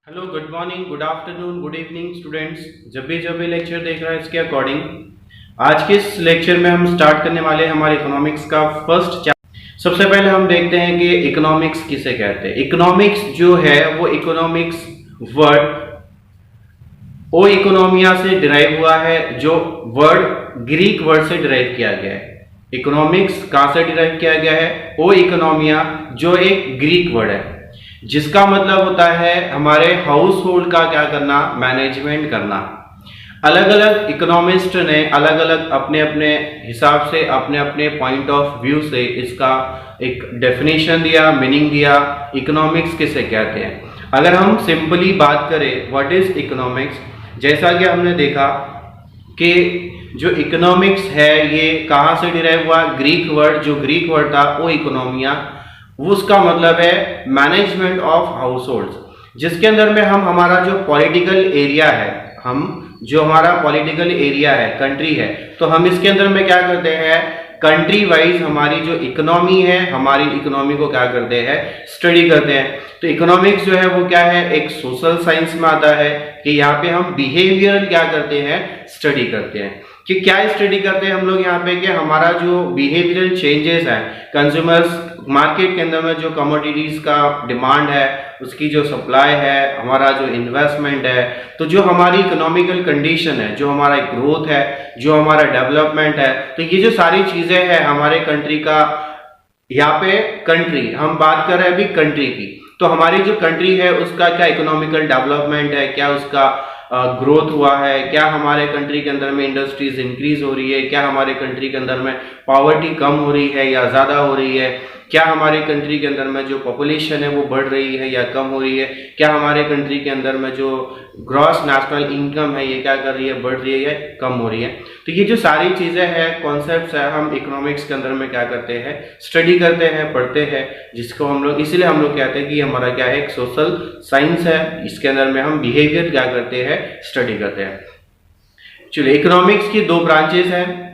Hello, good morning, good afternoon, good evening students. जब भी lecture देख रहे हैं इसके अकॉर्डिंग आज के इस लेक्चर में हम स्टार्ट करने वाले हैं हमारे इकोनॉमिक्स का फर्स्ट चैप्टर। सबसे पहले हम देखते हैं कि इकोनॉमिक्स किसे कहते हैं। इकोनॉमिक्स जो है वो इकोनॉमिक्स वर्ड ओ इकोनॉमिया से डिराइव हुआ है, जो वर्ड ग्रीक वर्ड से डिराइव किया गया है। इकोनॉमिक्स कहां से डिराइव किया गया है? ओ इकोनॉमिया, जो एक ग्रीक वर्ड है जिसका मतलब होता है हमारे हाउस होल्ड का क्या करना, मैनेजमेंट करना। अलग अलग इकोनॉमिस्ट ने अलग अलग अपने अपने हिसाब से, अपने अपने पॉइंट ऑफ व्यू से इसका एक डेफिनेशन दिया, मीनिंग दिया। इकोनॉमिक्स किसे कहते हैं? अगर हम सिंपली बात करें व्हाट इज इकोनॉमिक्स, जैसा कि हमने देखा कि जो इकोनॉमिक्स है ये कहाँ से डिराइव हुआ? ग्रीक वर्ड, जो ग्रीक वर्ड था ओ इकोनॉमिया, वो उसका मतलब है मैनेजमेंट ऑफ हाउस होल्ड, जिसके अंदर में हम हमारा जो पॉलिटिकल एरिया है, हम जो हमारा पॉलिटिकल एरिया है, कंट्री है, तो हम इसके अंदर में क्या करते हैं, कंट्री वाइज हमारी जो इकोनॉमी है, हमारी इकोनॉमी को क्या करते हैं, स्टडी करते हैं। तो इकोनॉमिक्स जो है वो क्या है, एक सोशल साइंस में आता है कि यहाँ पे हम बिहेवियरल क्या करते हैं, स्टडी करते हैं। कि क्या स्टडी करते हैं हम लोग यहाँ पे कि हमारा जो बिहेवियरल चेंजेस है कंज्यूमर्स मार्केट के अंदर में, जो कमोडिटीज का डिमांड है, उसकी जो सप्लाई है, हमारा जो इन्वेस्टमेंट है, तो जो हमारी इकोनॉमिकल कंडीशन है, जो हमारा ग्रोथ है, जो हमारा डेवलपमेंट है, तो ये जो सारी चीजें हैं हमारे कंट्री का, यहाँ पे कंट्री हम बात कर रहे हैं अभी कंट्री की, तो हमारी जो कंट्री है उसका क्या इकोनॉमिकल डेवलपमेंट है, क्या उसका ग्रोथ हुआ है, क्या हमारे कंट्री के अंदर में इंडस्ट्रीज इंक्रीज हो रही है, क्या हमारे कंट्री के अंदर में पॉवर्टी कम हो रही है या ज़्यादा हो रही है, क्या हमारे कंट्री के अंदर में जो पॉपुलेशन है वो बढ़ रही है या कम हो रही है, क्या हमारे कंट्री के अंदर में जो ग्रॉस नेशनल इनकम है ये क्या कर रही है, बढ़ रही है या कम हो रही है। तो ये जो सारी चीज़ें हैं, कॉन्सेप्ट्स है, हम इकोनॉमिक्स के अंदर में क्या करते हैं, स्टडी करते हैं, पढ़ते हैं, जिसको हम लोग, इसीलिए हम लोग कहते हैं कि हमारा क्या है, एक सोशल साइंस है। इसके अंदर में हम बिहेवियर क्या करते हैं, स्टडी करते हैं। चलिए, इकोनॉमिक्स की दो ब्रांचेस हैं,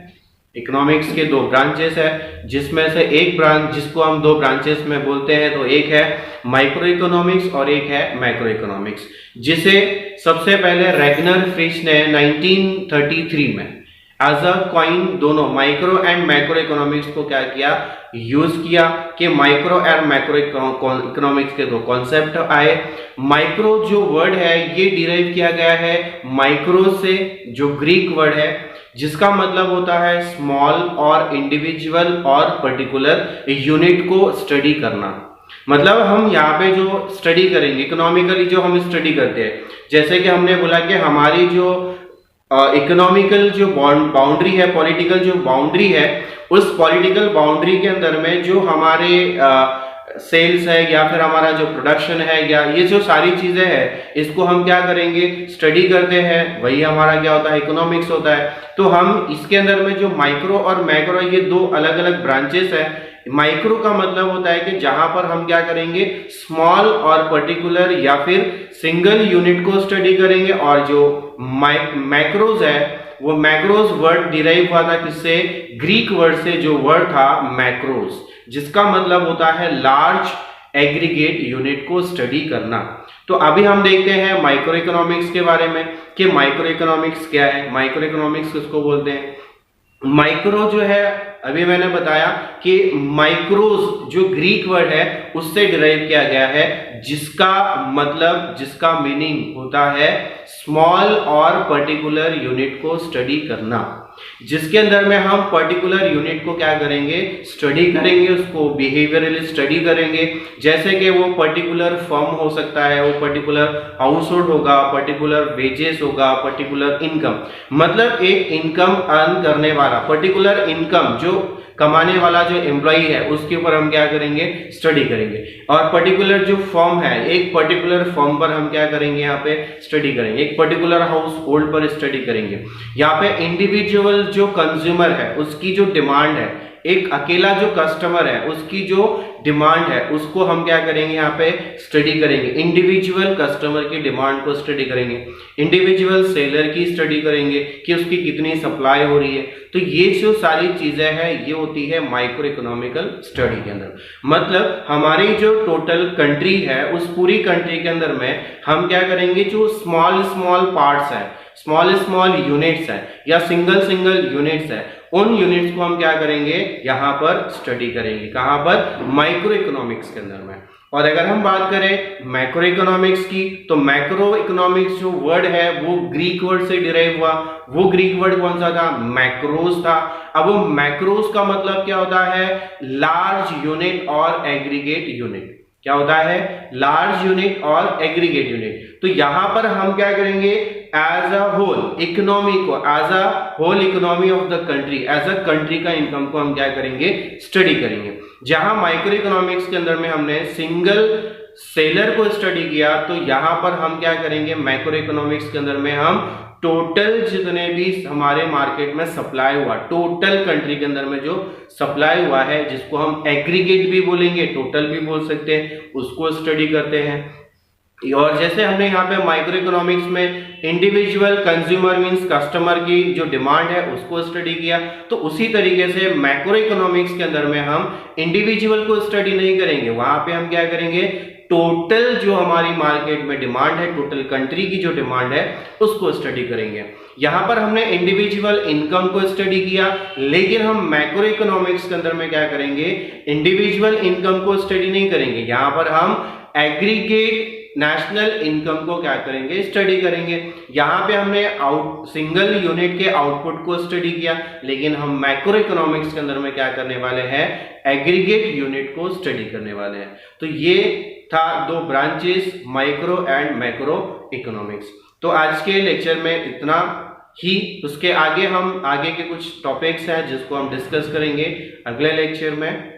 इकोनॉमिक्स के दो ब्रांचेस है, जिसमें से एक ब्रांच जिसको हम दो ब्रांचेस में बोलते हैं, तो एक है माइक्रो इकोनॉमिक्स और एक है मैक्रो इकोनॉमिक्स, जिसे सबसे पहले रैगनर फ्रिश ने 1933 में एज अ कॉइन दोनों माइक्रो एंड मैक्रो इकोनॉमिक्स को क्या किया, यूज किया कि माइक्रो एंड मैक्रो इकोनॉमिक्स के दो कॉन्सेप्ट आए। माइक्रो जो वर्ड है ये डिराइव किया गया है माइक्रो से, जो ग्रीक वर्ड है, जिसका मतलब होता है स्मॉल और इंडिविजुअल और पर्टिकुलर यूनिट को स्टडी करना। मतलब हम यहाँ पे जो स्टडी करेंगे, इकोनॉमिकली जो हम स्टडी करते हैं, जैसे कि हमने बोला कि हमारी जो इकोनॉमिकल जो बाउंड्री है, पॉलिटिकल जो बाउंड्री है, उस पॉलिटिकल बाउंड्री के अंदर में जो हमारे सेल्स है या फिर हमारा जो प्रोडक्शन है या ये जो सारी चीजें हैं, इसको हम क्या करेंगे, स्टडी करते हैं, वही हमारा क्या होता है, इकोनॉमिक्स होता है। तो हम इसके अंदर में जो माइक्रो और मैक्रो, ये दो अलग अलग ब्रांचेस है। माइक्रो का मतलब होता है कि जहां पर हम क्या करेंगे, स्मॉल और पर्टिकुलर या फिर सिंगल यूनिट को स्टडी करेंगे, और जो मैक्रोज है वो मैक्रोज वर्ड डिराइव हुआ था किससे, ग्रीक वर्ड से, जो वर्ड था मैक्रोज, जिसका मतलब होता है लार्ज एग्रीगेट यूनिट को स्टडी करना। तो अभी हम देखते हैं माइक्रो इकोनॉमिक्स के बारे में कि माइक्रो इकोनॉमिक्स क्या है, माइक्रो इकोनॉमिक्स किसको बोलते हैं। माइक्रो जो है, अभी मैंने बताया कि माइक्रोज जो ग्रीक वर्ड है उससे डिराइव किया गया है, जिसका मतलब, जिसका मीनिंग होता है स्मॉल और पर्टिकुलर यूनिट को स्टडी करना, जिसके अंदर में हम पर्टिकुलर यूनिट को क्या करेंगे, स्टडी करेंगे, उसको बिहेवियरली स्टडी करेंगे। जैसे कि वो पर्टिकुलर फर्म हो सकता है, वो पर्टिकुलर हाउस होल्ड होगा, पर्टिकुलर वेजेस होगा, पर्टिकुलर इनकम, मतलब एक इनकम अर्न करने वाला, पर्टिकुलर इनकम जो कमाने वाला जो एम्प्लॉई है, उसके ऊपर हम क्या करेंगे, स्टडी करेंगे। और पर्टिकुलर जो फर्म है, एक पर्टिकुलर फर्म पर हम क्या करेंगे, यहाँ पे स्टडी करेंगे, एक पर्टिकुलर हाउस होल्ड पर स्टडी करेंगे। यहाँ पे इंडिविजुअल जो कंज्यूमर है उसकी जो डिमांड है, एक अकेला जो कस्टमर है उसकी जो डिमांड है उसको हम क्या करेंगे, यहाँ पे स्टडी करेंगे। इंडिविजुअल कस्टमर की डिमांड को स्टडी करेंगे, इंडिविजुअल सेलर की स्टडी करेंगे कि उसकी कितनी सप्लाई हो रही है। तो ये जो सारी चीजें हैं ये होती है माइक्रो इकोनॉमिकल स्टडी के अंदर। मतलब हमारी जो टोटल कंट्री है उस पूरी कंट्री के अंदर में हम क्या करेंगे, जो स्मॉल स्मॉल पार्ट्स है, स्मॉल स्मॉल यूनिट्स है या सिंगल सिंगल यूनिट्स है, उन यूनिट्स को हम क्या करेंगे, यहाँ पर स्टडी करेंगे। कहाँ पर? माइक्रो इकोनॉमिक्स के अंदर में। और अगर हम बात करें मैक्रो इकोनॉमिक्स की, तो मैक्रो इकोनॉमिक्स जो वर्ड है वो ग्रीक वर्ड से डिराइव हुआ। वो ग्रीक वर्ड कौन सा था? मैक्रोस था। अब वो मैक्रोस का मतलब क्या होता है? लार्ज यूनिट और एग्रीगेट यूनिट। क्या होता है? लार्ज यूनिट और एग्रीगेट यूनिट। तो यहां पर हम क्या करेंगे, एज अ होल इकोनॉमी को, as a whole economy of the country, as a country का इनकम को हम क्या करेंगे, स्टडी करेंगे। जहां माइक्रो इकोनॉमिक्स के अंदर में हमने सिंगल सेलर को स्टडी किया, तो यहां पर हम क्या करेंगे, मैक्रो इकोनॉमिक्स के अंदर में हम टोटल जितने भी हमारे मार्केट में सप्लाई हुआ, टोटल कंट्री के अंदर में जो सप्लाई हुआ है, जिसको हम एग्रीगेट भी बोलेंगे, टोटल भी बोल सकते हैं, उसको स्टडी करते हैं। और जैसे हमने यहाँ पे माइक्रो इकोनॉमिक्स में इंडिविजुअल कंज्यूमर मींस कस्टमर की जो डिमांड है उसको स्टडी किया, तो उसी तरीके से मैक्रो इकोनॉमिक्स के अंदर में हम इंडिविजुअल को स्टडी नहीं करेंगे, वहां पे हम क्या करेंगे, टोटल जो हमारी मार्केट में डिमांड है, टोटल कंट्री की जो डिमांड है उसको स्टडी करेंगे। यहां पर हमने इंडिविजुअल इनकम को स्टडी किया, लेकिन हम मैक्रो इकोनॉमिक्स के अंदर में क्या करेंगे, इंडिविजुअल इनकम को स्टडी नहीं करेंगे, यहां पर हम एग्रीगेट नेशनल इनकम को क्या करेंगे, स्टडी करेंगे। यहां पे हमने सिंगल यूनिट के आउटपुट को स्टडी किया, लेकिन हम मैक्रो इकोनॉमिक्स के अंदर में क्या करने वाले हैं, एग्रीगेट यूनिट को स्टडी करने वाले हैं। तो ये था दो branches, micro and macro economics. तो आज के लेक्चर में इतना ही, उसके आगे हम आगे के कुछ टॉपिक्स हैं जिसको हम डिस्कस करेंगे अगले लेक्चर में।